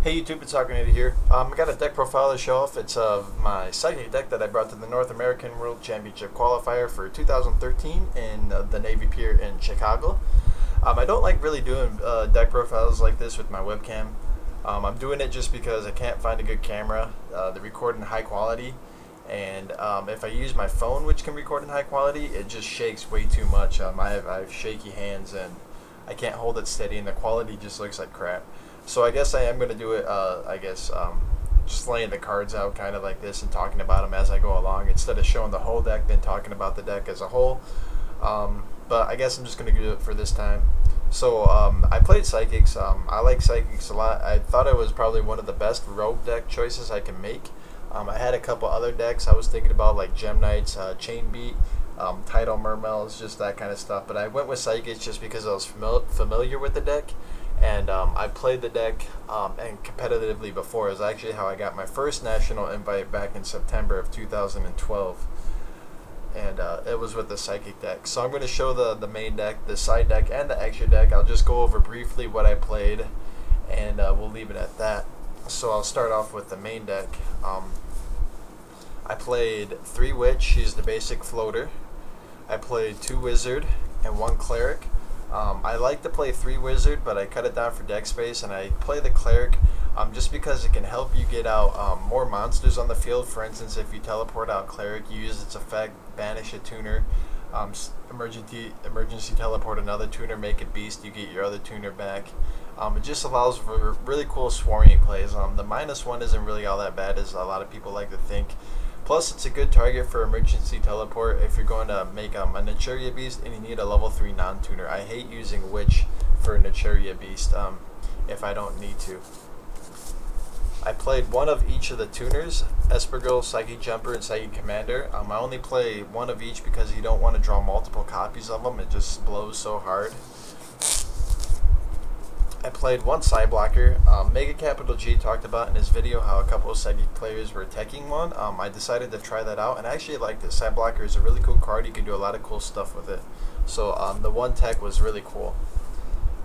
Hey YouTube, it's TheHawkinator here. I got a deck profile to show off. It's my psychic deck that I brought to the North American World Championship qualifier for 2013 in the Navy Pier in Chicago. I don't like really doing deck profiles like this with my webcam. I'm doing it just because I can't find a good camera. They record in high quality, and if I use my phone, which can record in high quality, it just shakes way too much. I have shaky hands and I can't hold it steady, and the quality just looks like crap. So I guess I am going to do it, just laying the cards out kind of like this and talking about them as I go along instead of showing the whole deck, then talking about the deck as a whole. But I guess I'm just going to do it for this time. So I played Psychics. I like Psychics a lot. I thought it was probably one of the best rogue deck choices I can make. I had a couple other decks I was thinking about, like Gem Knights, Chain Beat, Tidal Mermails, just that kind of stuff. But I went with Psychics just because I was familiar with the deck. And I played the deck and competitively before. It was actually how I got my first national invite back in September of 2012. And it was with the Psychic deck. So I'm going to show the main deck, the side deck, and the extra deck. I'll just go over briefly what I played, and we'll leave it at that. So I'll start off with the main deck. I played 3 Witch, she's the basic floater. I played 2 Wizard and 1 Cleric. I like to play 3 Wizard, but I cut it down for deck space, and I play the Cleric just because it can help you get out more monsters on the field. For instance, if you teleport out Cleric, you use its effect, banish a tuner, emergency teleport another tuner, make it beast, you get your other tuner back. It just allows for really cool swarming plays. The -1 isn't really all that bad as a lot of people like to think. Plus, it's a good target for emergency teleport if you're going to make a Naturia Beast and you need a level 3 non-tuner. I hate using Witch for a Naturia Beast if I don't need to. I played 1 of each of the tuners, Espergirl, Psychic Jumper, and Psychic Commander. I only play 1 of each because you don't want to draw multiple copies of them. It just blows so hard. I played 1 side blocker. Mega Capital G talked about in his video how a couple of Psychic players were teching one. I decided to try that out and I actually liked it. Side blocker is a really cool card. You can do a lot of cool stuff with it. So the 1 tech was really cool.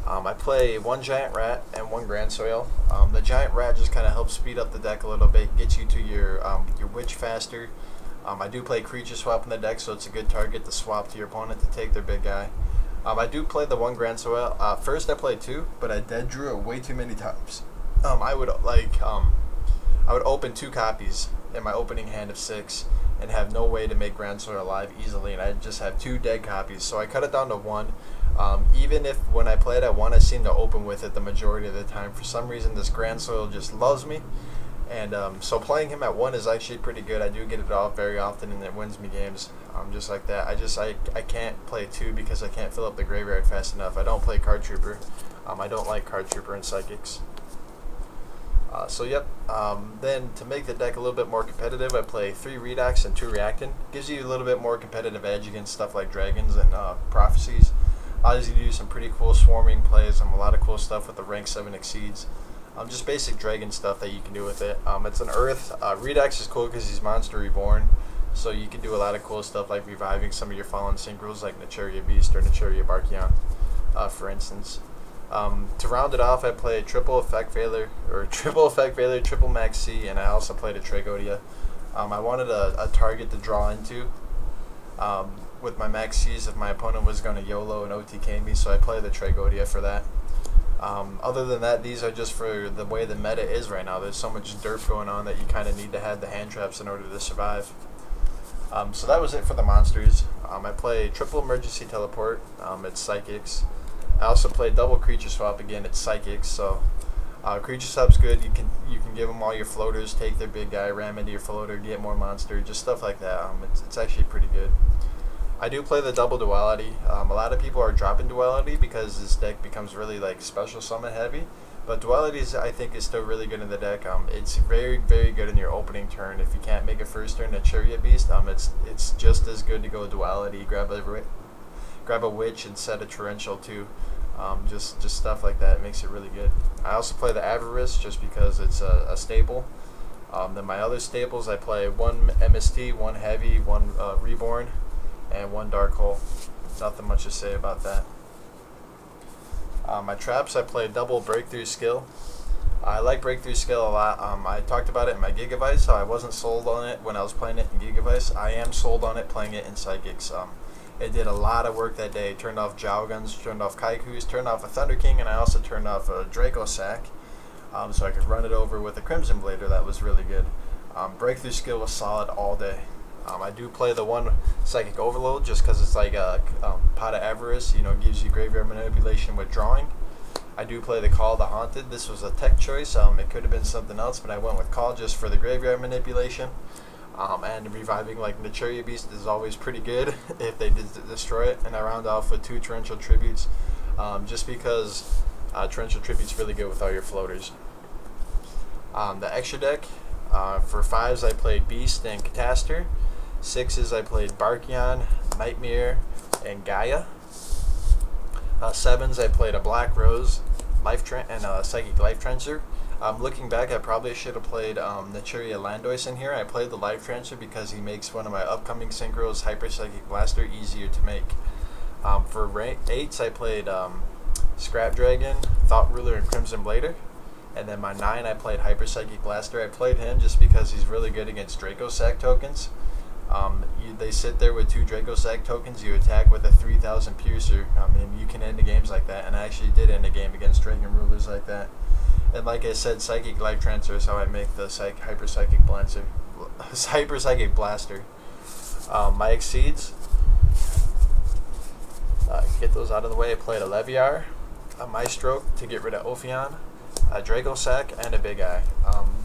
I play 1 Giant Rat and 1 Grand Soil. The Giant Rat just kind of helps speed up the deck a little bit, gets you to your Witch faster. I do play Creature Swap in the deck, so it's a good target to swap to your opponent to take their big guy. I do play the 1 Grand Soil. First I played 2, but I dead drew it way too many times. I would open 2 copies in my opening hand of 6 and have no way to make Grand Soil alive easily, and I just have 2 dead copies. So I cut it down to 1. Even if when I play it at 1, I seem to open with it the majority of the time. For some reason, this Grand Soil just loves me. And so playing him at 1 is actually pretty good. I do get it off very often and it wins me games. Just like that. I can't play 2 because I can't fill up the graveyard fast enough. I don't play Card Trooper. I don't like Card Trooper and Psychics. Then to make the deck a little bit more competitive, I play 3 Redox and 2 Reactant. Gives you a little bit more competitive edge against stuff like Dragons and Prophecies. Allows you to do some pretty cool swarming plays. A lot of cool stuff with the rank 7 Exceeds. Just basic dragon stuff that you can do with it. It's an Earth. Redox is cool because he's Monster Reborn, so you can do a lot of cool stuff like reviving some of your fallen synchros like Naturia Beast or Naturia Barkion, for instance. To round it off, I play triple effect failure, triple max C, and I also played a Tragodia. I wanted a target to draw into with my max C's if my opponent was going to YOLO and OTK me, so I play the Tragodia for that. Other than that, these are just for the way the meta is right now. There's so much derp going on that you kind of need to have the hand traps in order to survive. So that was it for the monsters. I play triple emergency teleport. It's Psychics. I also play double creature swap. Again, it's Psychics. So creature swap's good. You can give them all your floaters, take their big guy, ram into your floater, get more monster, just stuff like that. It's actually pretty good. I do play the double duality. A lot of people are dropping duality because this deck becomes really like special summon heavy, but duality I think is still really good in the deck. It's very good in your opening turn. If you can't make a first turn Naturia Beast, it's just as good to go duality. Grab a Witch and set a Torrential too. Just stuff like that makes it really good. I also play the Avarice just because it's a staple. Then my other staples, I play 1 MST, 1 Heavy, 1 Reborn, and 1 Dark Hole. Nothing much to say about that. My traps, I play double Breakthrough Skill. I like Breakthrough Skill a lot. I talked about it in my Gigavice, so I wasn't sold on it when I was playing it in Gigavice. I am sold on it playing it in Psychics. It did a lot of work that day. Turned off Jow Guns, turned off Kaikus, turned off a Thunder King, and I also turned off a Draco Sack, so I could run it over with a Crimson Blader. That was really good. Breakthrough Skill was solid all day. I do play the one Psychic Overload just because it's like a Pot of Avarice, gives you graveyard manipulation with drawing. I do play the Call of the Haunted. This was a tech choice. It could have been something else, but I went with Call just for the graveyard manipulation. And reviving like NAWCQ Beast is always pretty good if they did destroy it. And I round off with 2 Torrential Tributes, just because Torrential Tribute's really good with all your floaters. The extra deck, for 5s I played Beast and Catastor. 6s I played Barkion, Nightmare, and Gaia. 7s I played a Black Rose, and Psychic Life Trencher. Looking back, I probably should have played NAWCQ Landois in here. I played the Life Trencher because he makes one of my upcoming synchros, Hyper Psychic Blaster, easier to make. For 8s I played Scrap Dragon, Thought Ruler, and Crimson Blader. And then my 9 I played Hyper Psychic Blaster. I played him just because he's really good against Draco Sack tokens. They sit there with 2 Draco Sack tokens. You attack with a 3000 Piercer. You can end the games like that, and I actually did end a game against Dragon Rulers like that. And like I said, Psychic Life Transfer is how I make the Hyper Psychic Blaster. Hyper Psychic Blaster. My Exceeds. Get those out of the way. I played a Leviar, a Maestro to get rid of Ophion, a Draco Sack, and a Big Eye.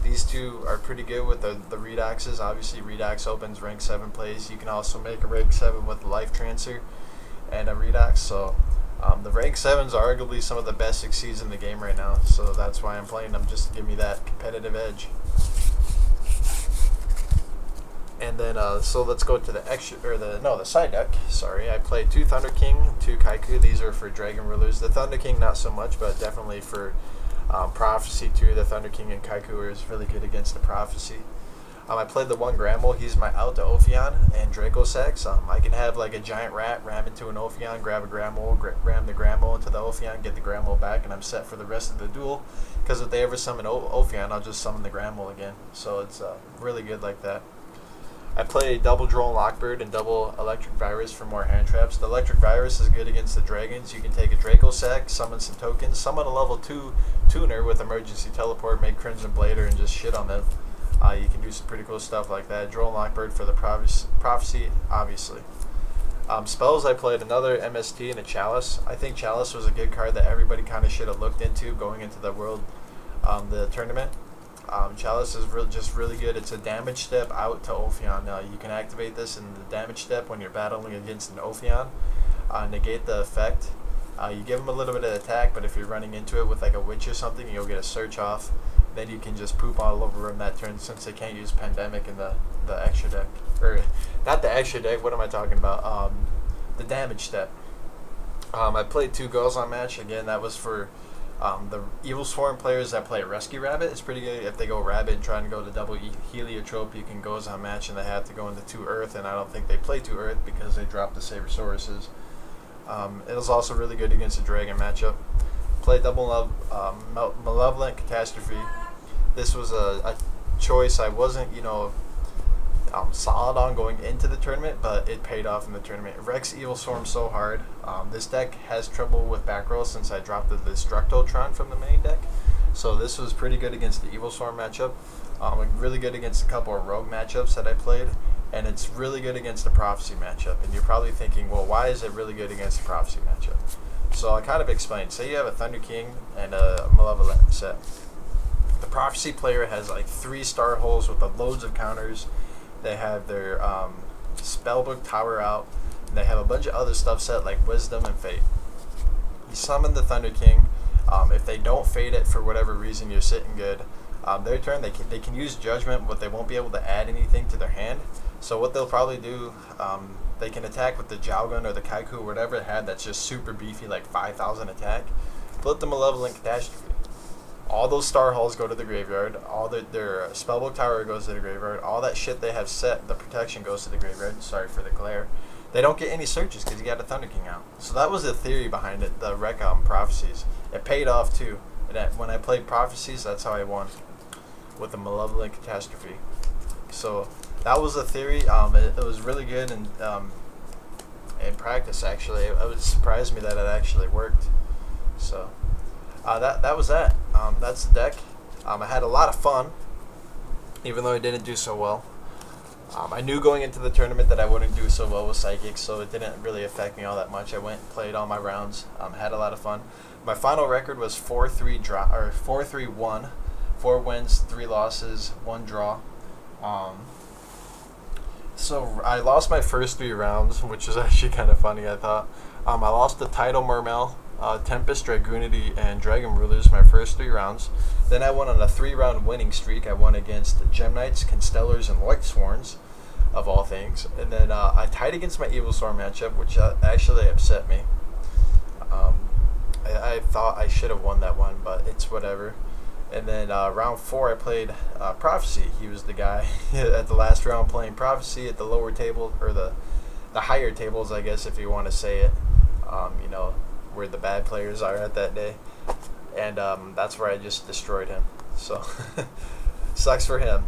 These 2 are pretty good with the Redoxes. Obviously, Redox opens rank 7 plays. You can also make a rank 7 with Life Transfer and a Redox. So the rank 7s are arguably some of the best Exceeds in the game right now. So that's why I'm playing them, just to give me that competitive edge. And then, so let's go to the side deck. Sorry, I played 2 Thunder King, 2 Kaiku. These are for Dragon Rulers. The Thunder King not so much, but definitely for Prophecy too. The Thunder King and Kaiku is really good against the Prophecy. I played the 1 Gramble. He's my out to Ophion and Draco Sacks. I can have like a giant rat ram into an Ophion, grab a Gramble, ram the Gramble into the Ophion, get the Gramble back, and I'm set for the rest of the duel. Because if they ever summon Ophion, I'll just summon the Gramble again. So it's really good like that. I play double Droll Lockbird and double Electric Virus for more hand traps. The Electric Virus is good against the dragons. You can take a Draco Sack, summon some tokens, summon a level 2 tuner with Emergency Teleport, make Crimson Blader, and just shit on them. You can do some pretty cool stuff like that. Droll Lockbird for the Prophecy, obviously. Spells, I played another MST and a Chalice. I think Chalice was a good card that everybody kind of should have looked into going into the the tournament. Chalice is just really good. It's a damage step out to Ophion. You can activate this in the damage step when you're battling against an Ophion. Negate the effect. You give him a little bit of attack, but if you're running into it with like a witch or something, you'll get a search off. Then you can just poop all over him that turn, since they can't use Pandemic in the extra deck. Or, not the extra deck, what am I talking about? The damage step. I played 2 Gozon match. Again, that was for the Evil Swarm players that play Rescue Rabbit. It's pretty good if they go Rabbit and trying to go to double Heliotrope. You can Gozon match, and they have to go into 2 Earth, and I don't think they play 2 Earth because they dropped the Sabersauruses. It was also really good against the Dragon matchup. Played double Malevolent Catastrophe. This was a choice I wasn't, solid on going into the tournament, but it paid off in the tournament. It wrecks Evil Swarm so hard. This deck has trouble with back row since I dropped the Destructotron from the main deck. So this was pretty good against the Evil Swarm matchup. Really good against a couple of Rogue matchups that I played. And it's really good against the Prophecy matchup. And you're probably thinking, well, why is it really good against the Prophecy matchup? So I kind of explained. Say you have a Thunder King and a Malevolent set. The Prophecy player has like 3 star holes with loads of counters. They have their Spellbook Tower out. And they have a bunch of other stuff set like Wisdom and Fate. You summon the Thunder King. If they don't fade it for whatever reason, you're sitting good. Their turn, they can use Judgment, but they won't be able to add anything to their hand. So what they'll probably do, they can attack with the Jowgun or the Kaiku or whatever it had that's just super beefy, like 5,000 attack. Flip the Malevolent Catastrophe. All those star hulls go to the graveyard. All their Spellbook Tower goes to the graveyard. All that shit they have set, the protection goes to the graveyard. Sorry for the glare. They don't get any searches because you got a Thunder King out. So that was the theory behind it, the Rec Prophecies. It paid off too. And when I played Prophecies, that's how I won, with the Malevolent Catastrophe. So that was a theory. It was really good in practice, actually. It was surprised me that it actually worked. So that was that. That's the deck. I had a lot of fun, even though I didn't do so well. I knew going into the tournament that I wouldn't do so well with Psychic, so it didn't really affect me all that much. I went and played all my rounds, had a lot of fun. My final record was 4-3-1, 4 wins, 3 losses, 1 draw. So I lost my first 3 rounds, which is actually kind of funny, I thought. I lost the Tidal Mermail, Tempest, Dragoonity, and Dragon Rulers my first 3 rounds. Then I went on a 3-round winning streak. I won against Gem Knights, Constellars, and White Sworns, of all things. And then I tied against my Evil Swarm matchup, which actually upset me. I thought I should have won that one, but it's whatever. And then round 4, I played Prophecy. He was the guy at the last round playing Prophecy at the lower table, or the higher tables, I guess, if you want to say it. You know, where the bad players are at that day. And that's where I just destroyed him. So sucks for him.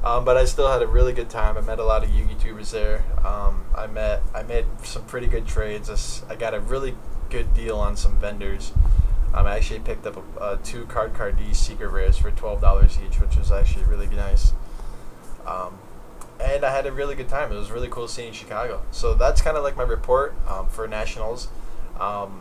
But I still had a really good time. I met a lot of YouTubers there. I made some pretty good trades. I got a really good deal on some vendors. I actually picked up 2 Card D Secret Rares for $12 each, which was actually really nice. And I had a really good time. It was really cool seeing Chicago. So that's kind of like my report for Nationals.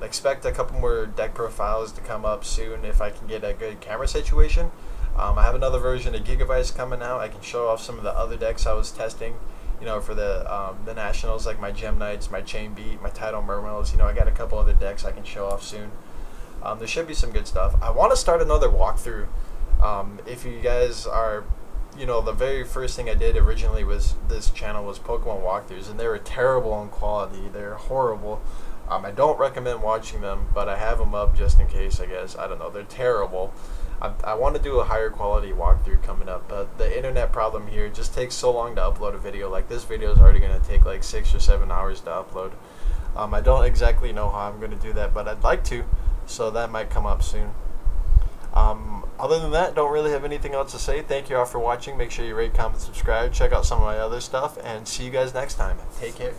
Expect a couple more deck profiles to come up soon if I can get a good camera situation. I have another version of Gigabytes coming out. I can show off some of the other decks I was testing, you know, for the Nationals, like my Gem Knights, my Chain Beat, my Tidal Mermails. You know, I got a couple other decks I can show off soon. There should be some good stuff. I want to start another walkthrough. If you guys are, you know, the very first thing I did originally was this channel was Pokemon walkthroughs, and they were terrible in quality. They're horrible. I don't recommend watching them, but I have them up just in case, I guess. I don't know. They're terrible. I want to do a higher quality walkthrough coming up, but the internet problem here just takes so long to upload a video. Like, this video is already going to take like 6 or 7 hours to upload. I don't exactly know how I'm going to do that, but I'd like to, so that might come up soon. Other than that, don't really have anything else to say. Thank you all for watching. Make sure you rate, comment, subscribe, check out some of my other stuff, and see you guys next time. Take care.